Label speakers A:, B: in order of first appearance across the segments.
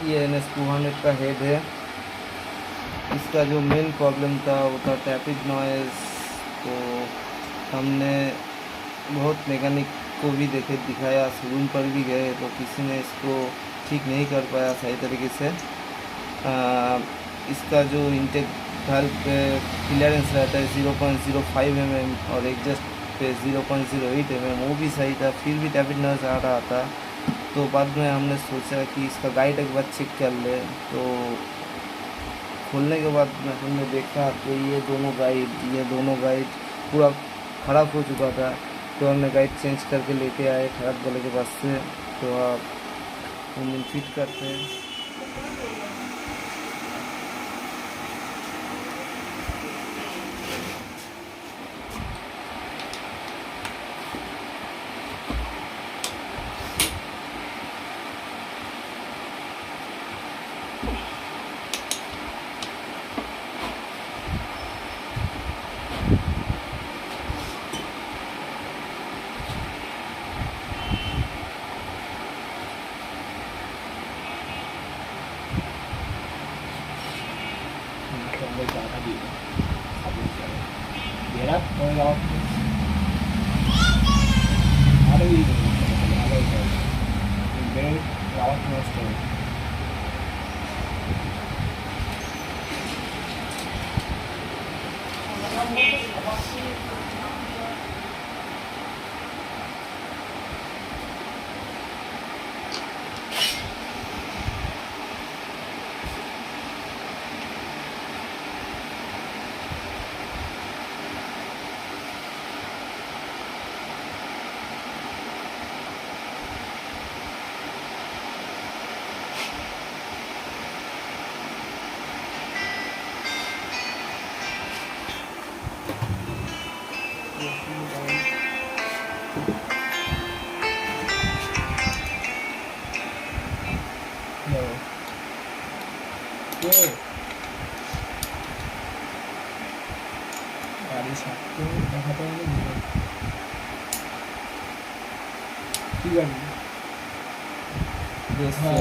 A: ये NS 200 का head है। इसका जो मेन प्रॉब्लम था वो था टैपिक नॉइज़। तो हमने बहुत मैकेनिक को भी दिखाया, शोरूम पर भी गए तो किसी ने इसको ठीक नहीं कर पाया सही तरीके से। इसका जो इंटेक वाल्व पे क्लियरेंस रहता है 0.05 mm और एग्जस्ट पे 0.08 mm, वो भी सही था, फिर भी टैपिक नॉइज़ आ रहा था। तो बाद में हमने सोचा कि इसका गाइड एक बार चेक कर ले। तो खोलने के बाद में हमने देखा तो ये दोनों गाइड पूरा ख़राब हो चुका था। तो हमने गाइड चेंज करके लेके आए खराब वाले के पास से। तो आप इंजन फिट करते हैं।
B: Bây giờ nó bị vậy đó, thôi lo nó đi rồi, nó lên rồi, mình bé lo nó rồi. Rồi. गाड़ी साथ कहाँ पर है की गाड़ी
A: दोस्तों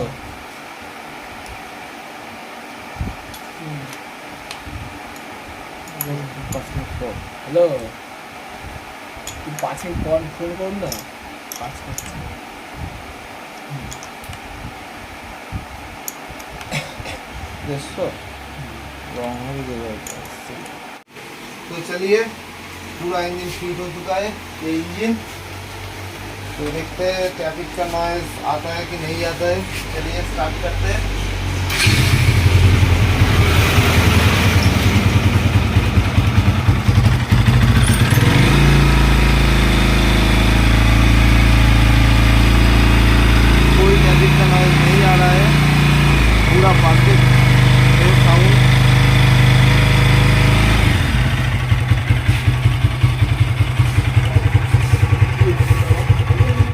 B: হ্যালো তুই 5 মিনিট পর ফোন করুন না 5 মিনিট
A: दोस्तों लॉन्ग हो गया। तो चलिए पूरा इंजन फिट हो चुका है ये इंजन। तो देखते हैं ट्रैफिक का नॉइज़ आता है कि नहीं आता है। चलिए स्टार्ट करते हैं।